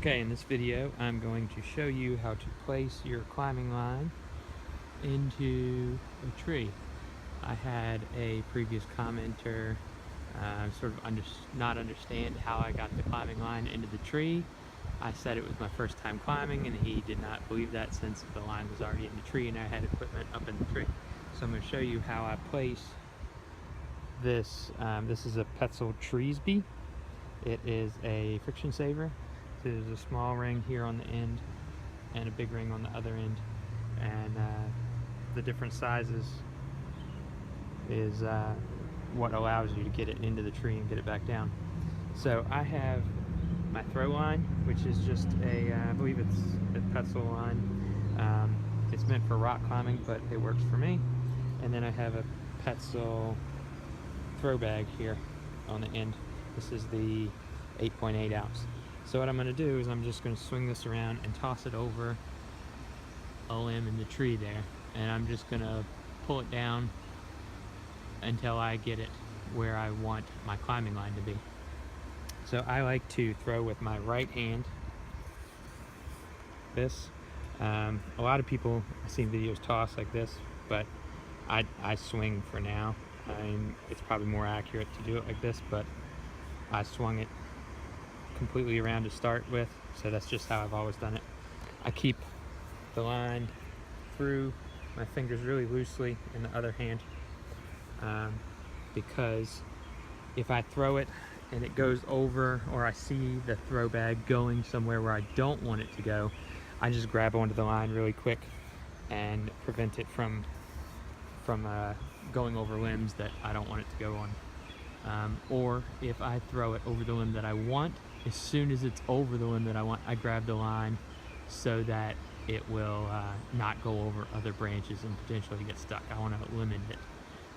Okay, in this video I'm going to show you how to place your climbing line into a tree. I had a previous commenter sort of not understand how I got the climbing line into the tree. I said it was my first time climbing, and he did not believe that since the line was already in the tree and I had equipment up in the tree. So I'm going to show you how I place this. This is a Petzl Treesbee. It is a friction saver. There's a small ring here on the end and a big ring on the other end, and the different sizes is what allows you to get it into the tree and get it back down. So I have my throw line, which is just I believe it's a Petzl line. It's meant for rock climbing, but it works for me. And then I have a Petzl throw bag here on the end. This is the 8.8 ounce. So what I'm going to do is I'm just going to swing this around and toss it over a limb in the tree there, and I'm just going to pull it down until I get it where I want my climbing line to be. So I like to throw with my right hand. This a lot of people I've seen videos toss like this, but I swing for now. It's probably more accurate to do it like this, but I swung it completely around to start with, so that's just how I've always done it. I keep the line through my fingers really loosely in the other hand, because if I throw it and it goes over, or I see the throw bag going somewhere where I don't want it to go, I just grab onto the line really quick and prevent it from going over limbs that I don't want it to go on. Or if I throw it over the limb that I want, as soon as it's over the limb that I want, I grab the line so that it will not go over other branches and potentially get stuck. I want to limit it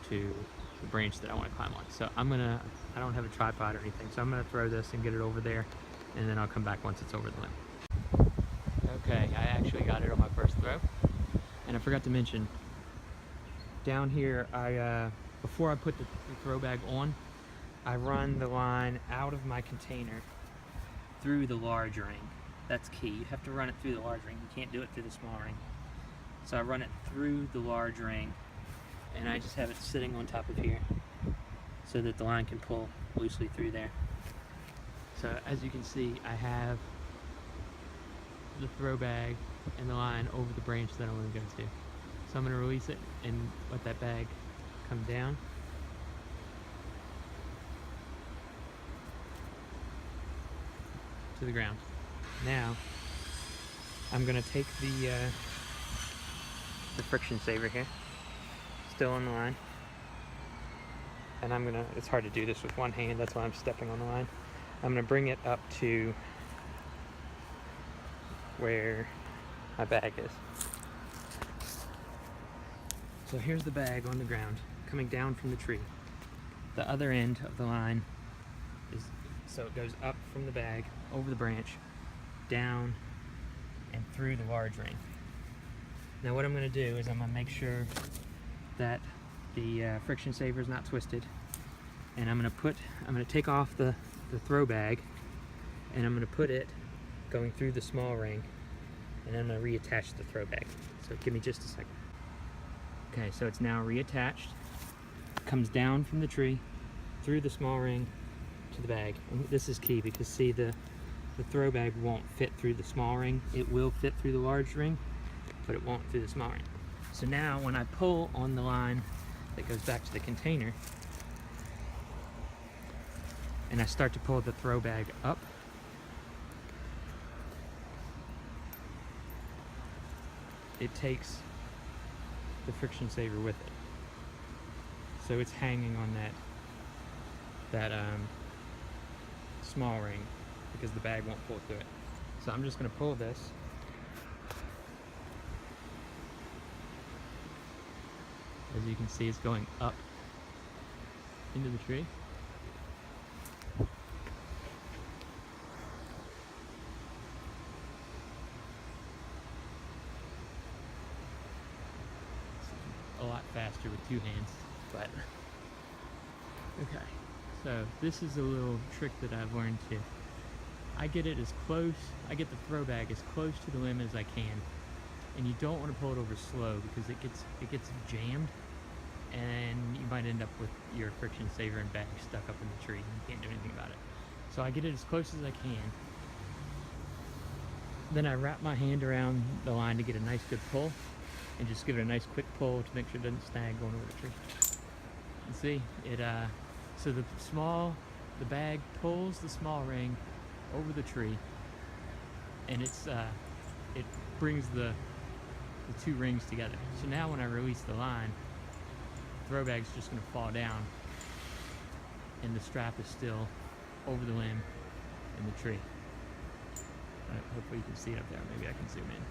to the branch that I want to climb on. So I don't have a tripod or anything, so I'm gonna throw this and get it over there, and then I'll come back once it's over the limb. Okay, I actually got it on my first throw, and I forgot to mention, down here, before I put the throw bag on, I run the line out of my container through the large ring. That's key. You have to run it through the large ring. You can't do it through the small ring. So I run it through the large ring, and I just have it sitting on top of here so that the line can pull loosely through there. So as you can see, I have the throw bag and the line over the branch that I want to go to. So I'm going to release it and let that bag come down. To the ground. Now I'm going to take the friction saver here, still on the line, and it's hard to do this with one hand, that's why I'm stepping on the line. I'm going to bring it up to where my bag is. So here's the bag on the ground, coming down from the tree. The other end of the line so it goes up from the bag, over the branch, down, and through the large ring. Now what I'm going to do is I'm going to make sure that the friction saver is not twisted, and I'm going to take off the throw bag, and I'm going to put it going through the small ring, and I'm going to reattach the throw bag. So give me just a second. Okay, so it's now reattached. It comes down from the tree, through the small ring, to the bag. And this is key, because see, the throw bag won't fit through the small ring. It will fit through the large ring, but it won't through the small ring. So now when I pull on the line that goes back to the container, and I start to pull the throw bag up, it takes the friction saver with it. So it's hanging on that small ring, because the bag won't pull through it. So I'm just going to pull this. As you can see, it's going up into the tree. It's a lot faster with two hands, but okay. So this is a little trick that I've learned too. I get it as close, I get the throw bag as close to the limb as I can. And you don't want to pull it over slow because it gets jammed, and you might end up with your friction saver and bag stuck up in the tree and you can't do anything about it. So I get it as close as I can. Then I wrap my hand around the line to get a nice good pull, and just give it a nice quick pull to make sure it doesn't snag going over the tree. And see, so the bag pulls the small ring over the tree, and it brings the two rings together. So now when I release the line, the throw bag's just going to fall down, and the strap is still over the limb in the tree. Hopefully you can see it up there. Maybe I can zoom in.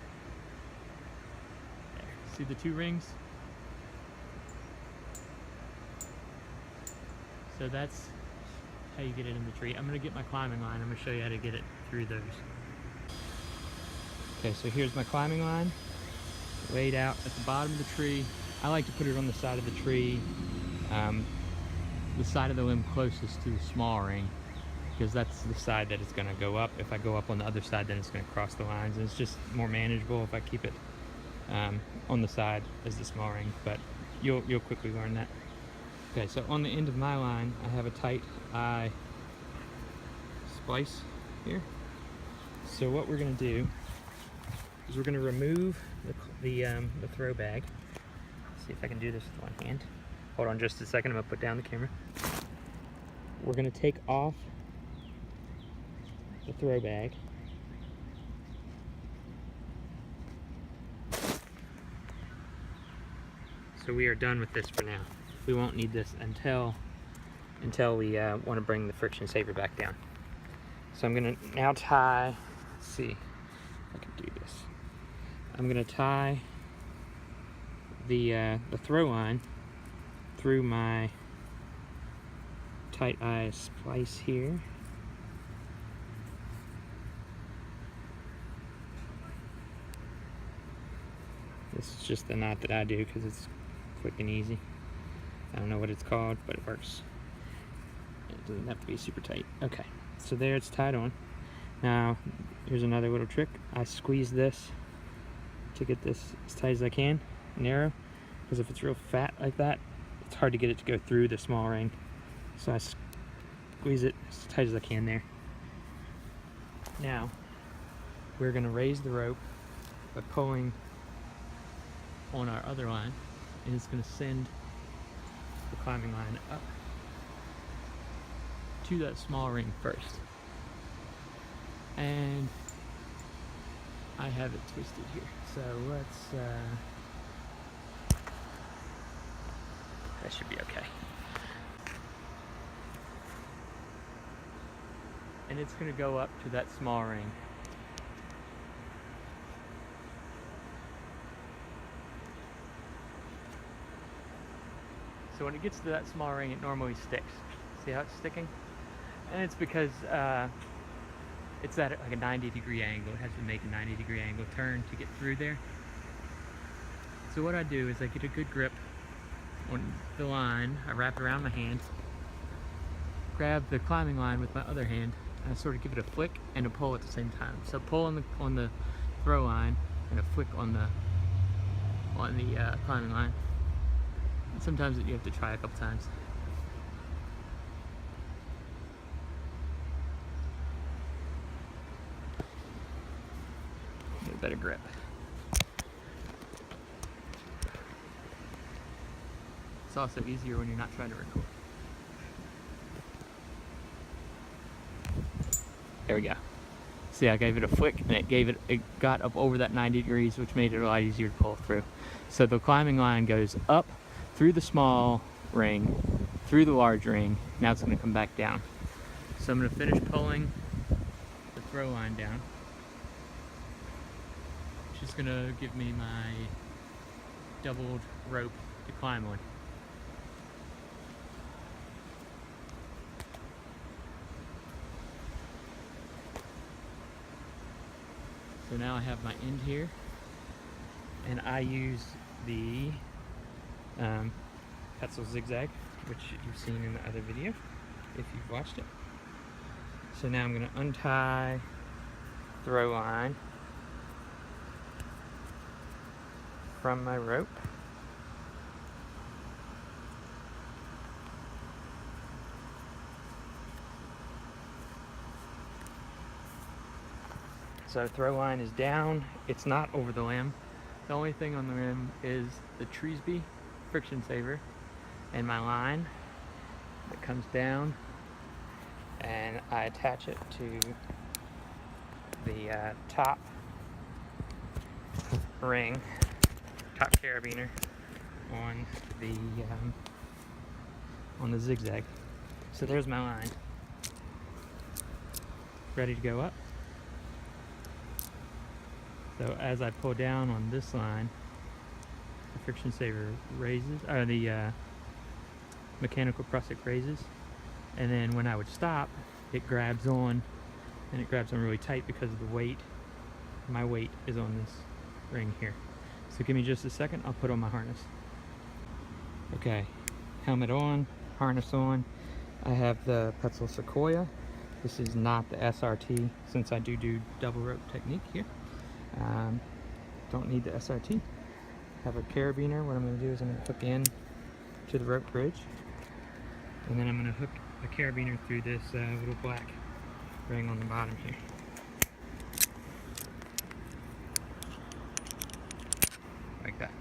There. See the two rings? So that's how you get it in the tree. I'm going to get my climbing line. I'm going to show you how to get it through those. Okay, so here's my climbing line laid out at the bottom of the tree. I like to put it on the side of the tree, the side of the limb closest to the small ring, because that's the side that it's going to go up. If I go up on the other side, then it's going to cross the lines, and it's just more manageable if I keep it on the side as the small ring, but you'll quickly learn that. Okay, so on the end of my line, I have a tight eye splice here. So what we're going to do is we're going to remove the throw bag. Let's see if I can do this with one hand. Hold on just a second, I'm going to put down the camera. We're going to take off the throw bag. So we are done with this for now. We won't need this until we want to bring the friction saver back down. So I'm going to now tie, let's see if I can do this. I'm going to tie the throw line through my tight eye splice here. This is just the knot that I do because it's quick and easy. I don't know what it's called, but it works. It doesn't have to be super tight. Okay, so there it's tied on. Now, here's another little trick. I squeeze this to get this as tight as I can, narrow, because if it's real fat like that, it's hard to get it to go through the small ring. So I squeeze it as tight as I can there. Now, we're gonna raise the rope by pulling on our other line, and it's gonna send the climbing line up to that small ring first. And I have it twisted here. So let's, that should be okay. And it's gonna go up to that small ring. So when it gets to that small ring, it normally sticks. See how it's sticking? And it's because it's at like a 90-degree angle. It has to make a 90-degree angle turn to get through there. So what I do is I get a good grip on the line, I wrap it around my hand, grab the climbing line with my other hand, and I sort of give it a flick and a pull at the same time. So pull on the throw line and a flick on the climbing line. And sometimes you have to try a couple times. Get a better grip. It's also easier when you're not trying to record. There we go. See, I gave it a flick and it got up over that 90 degrees, which made it a lot easier to pull through. So the climbing line goes up through the small ring, through the large ring. Now it's going to come back down. So I'm going to finish pulling the throw line down, which is going to give me my doubled rope to climb on. So now I have my end here, and I use the Petzl zigzag, which you've seen in the other video if you've watched it. So now I'm going to untie throw line from my rope. So throw line is down, it's not over the limb. The only thing on the rim is the Treesbee friction saver and my line that comes down, and I attach it to the top ring, top carabiner on the zigzag. So there's my line, ready to go up. So as I pull down on this line, the friction saver raises, or the mechanical prusik raises, and then when I would stop, it grabs on, and it grabs on really tight because of the weight. My weight is on this ring here. So give me just a second, I'll put on my harness. Okay, helmet on, harness on. I have the Petzl Sequoia. This is not the SRT, since I do double rope technique here. Don't need the SRT. Have a carabiner. What I'm going to do is I'm going to hook in to the rope bridge, and then I'm going to hook the carabiner through this little black ring on the bottom here. Like that.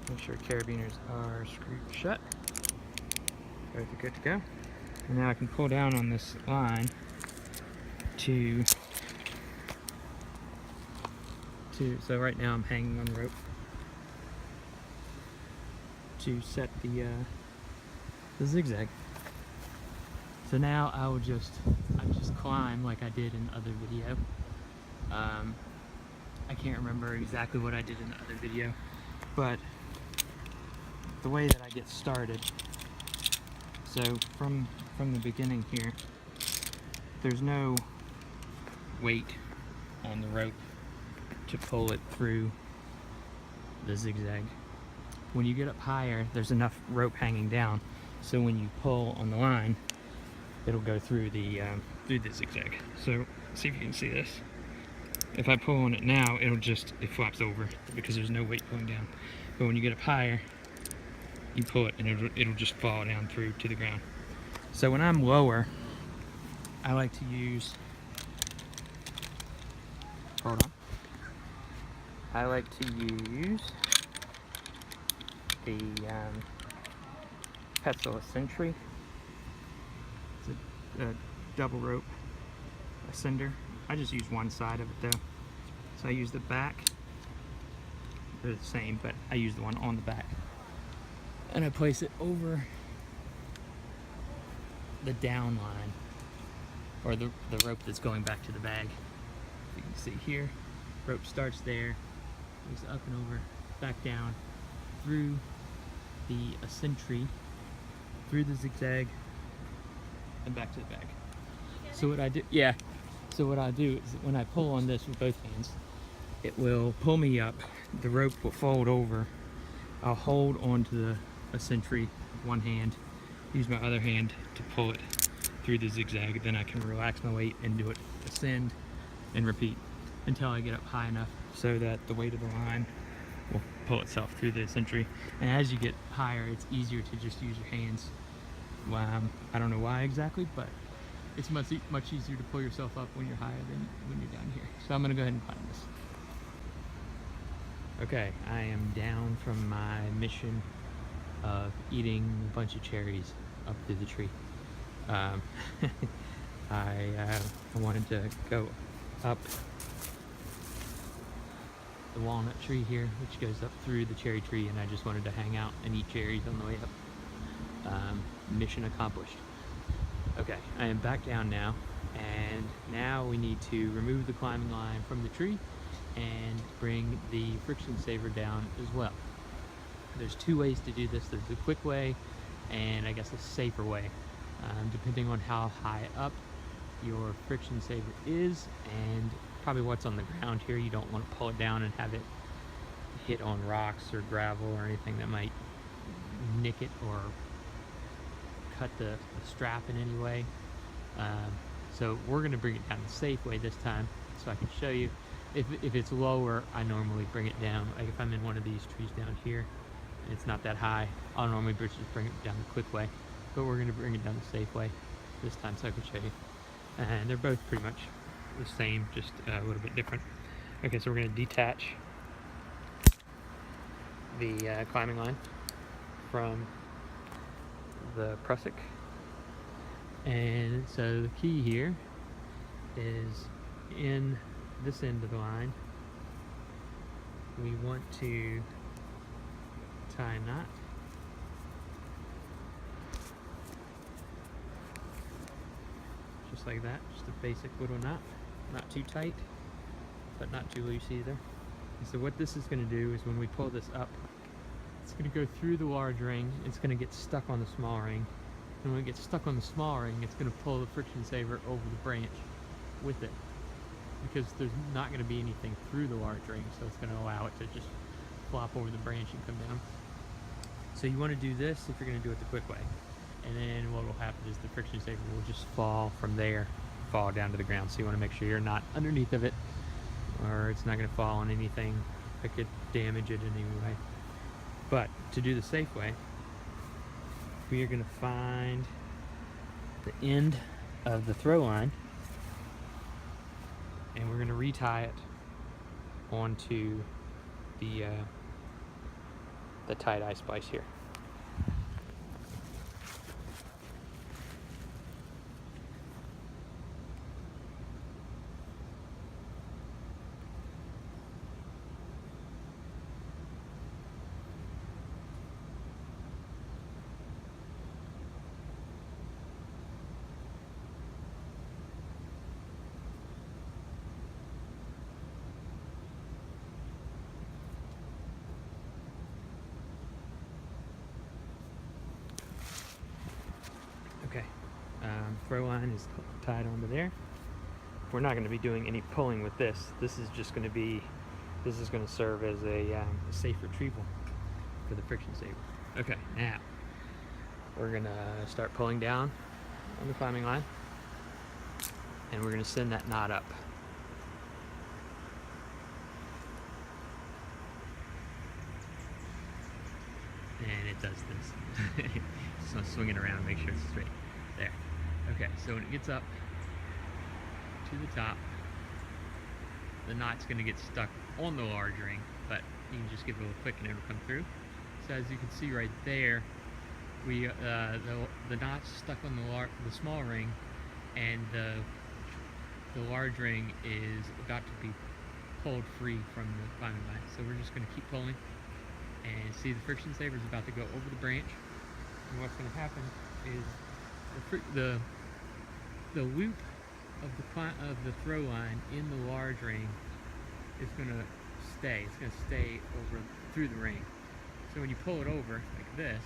Make sure carabiners are screwed shut. Both are good to go. And now I can pull down on this line so right now I'm hanging on the rope to set the zigzag. So now I just climb like I did in the other video. I can't remember exactly what I did in the other video, but the way that I get started, so from the beginning here, there's no weight on the rope to pull it through the zigzag. When you get up higher, there's enough rope hanging down, so when you pull on the line, it'll go through the zigzag. So see if you can see this. If I pull on it now, it flops over because there's no weight pulling down. But when you get up higher, you pull it and it'll just fall down through to the ground. So when I'm lower, I like to use, hold on. I like to use the Petzl Treesbee. It's a double rope ascender. I just use one side of it though. So I use the back. They're the same, but I use the one on the back. And I place it over the down line, or the rope that's going back to the bag. You can see here, rope starts there, goes up and over, back down, through the ascent-tree, through the zigzag, and back to the bag. So what I do, so what I do is when I pull on this with both hands, it will pull me up, the rope will fold over, I'll hold onto the ascent-tree with one hand, use my other hand to pull it through the zigzag, then I can relax my weight and do it ascend and repeat until I get up high enough so that the weight of the line will pull itself through the ascent-tree. And as you get higher, it's easier to just use your hands. I don't know why exactly, but it's much easier to pull yourself up when you're higher than when you're down here. So I'm gonna go ahead and climb this. Okay, I am down from my mission of eating a bunch of cherries up through the tree. I wanted to go up the walnut tree here, which goes up through the cherry tree, and I just wanted to hang out and eat cherries on the way up. Mission accomplished. Okay, I am back down now, and now we need to remove the climbing line from the tree and bring the friction saver down as well. There's two ways to do this. There's the quick way and I guess a safer way, depending on how high up your friction saver is and probably what's on the ground here. You don't want to pull it down and have it hit on rocks or gravel or anything that might nick it or cut the strap in any way. So we're going to bring it down the safe way this time, so I can show you. If it's lower, I normally bring it down. Like if I'm in one of these trees down here, and it's not that high, I'll normally just bring it down the quick way. But we're going to bring it down the safe way this time, so I can show you. And they're both pretty much the same, just a little bit different. Okay, so we're going to detach the climbing line from the prusik. And so the key here is in this end of the line, we want to tie a knot. Just like that, just a basic little knot. Not too tight, but not too loose either. And so what this is going to do is when we pull this up, it's going to go through the large ring, it's going to get stuck on the small ring. And when it gets stuck on the small ring, it's going to pull the friction saver over the branch with it. Because there's not going to be anything through the large ring, so it's going to allow it to just flop over the branch and come down. So you want to do this if you're going to do it the quick way. And then what will happen is the friction saver will just fall from there, fall down to the ground. So you want to make sure you're not underneath of it, or it's not going to fall on anything that could damage it in any way. But to do the safe way, we are going to find the end of the throw line, and we're going to retie it onto the tie-dye splice here. Okay, throw line is tied onto there. We're not going to be doing any pulling with this. This is just going to serve as a safe retrieval for the friction saver. Okay, now we're going to start pulling down on the climbing line, and we're going to send that knot up. And it does this. Just want to swing it around and make sure it's straight. There. Okay, so when it gets up to the top, the knot's going to get stuck on the large ring, but you can just give it a little click and it'll come through. So as you can see right there, we the knot's stuck on the small ring, and the large ring is about to be pulled free from the climbing line. So we're just going to keep pulling. And see, the friction saver is about to go over the branch, and what's going to happen is the loop of the throw line in the large ring is going to stay. It's going to stay over through the ring. So when you pull it over like this,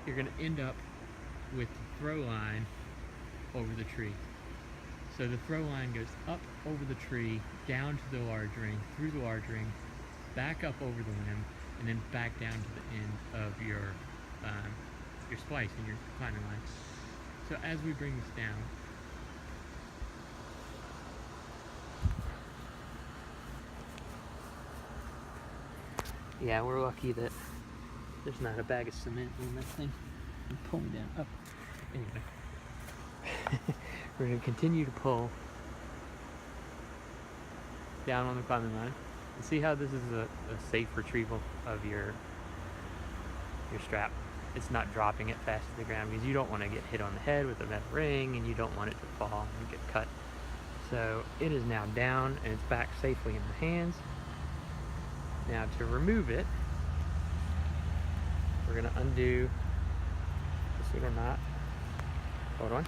you're going to end up with the throw line over the tree. So the throw line goes up over the tree, down to the large ring, through the large ring, back up over the limb, and then back down to the end of your splice and your climbing line. So as we bring this down, yeah, we're lucky that there's not a bag of cement in this thing. And pull me down. Up. Anyway. We're going to continue to pull down on the climbing line. And see how this is a safe retrieval of your strap. It's not dropping it fast to the ground, because you don't want to get hit on the head with a metal ring, and you don't want it to fall and get cut. So it is now down and it's back safely in the hands. Now to remove it, we're going to undo this little knot. Hold on.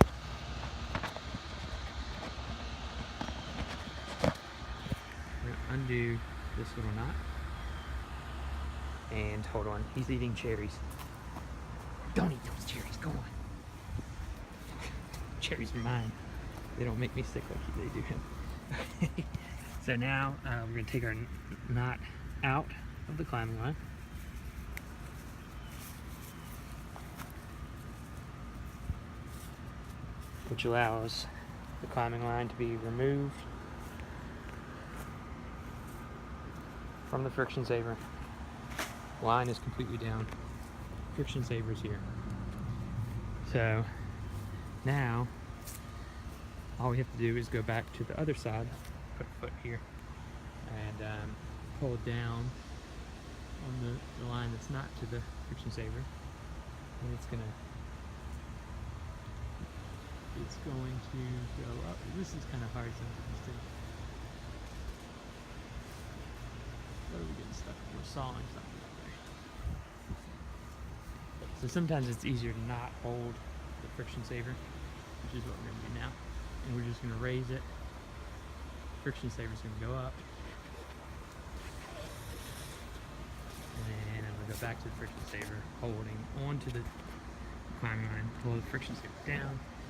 We're going to undo this little knot. And hold on, he's eating cherries. Don't eat those cherries, go on. Cherries are mine. They don't make me sick like they do him. So now we're going to take our knot out of the climbing line. which allows the climbing line to be removed from the friction saver. Line is completely down. Friction saver's here. So now all we have to do is go back to the other side, put a foot here, and pull down on the line that's not to the friction saver, and it's going to go up. This is kind of hard sometimes too. What are we getting stuck? We're sawing something up there. So sometimes it's easier to not hold the friction saver, which is what we're going to do now. And we're just going to raise it. Friction saver's going to go up. And I'm going to go back to the friction saver, holding onto the climbing line, pull the friction saver down.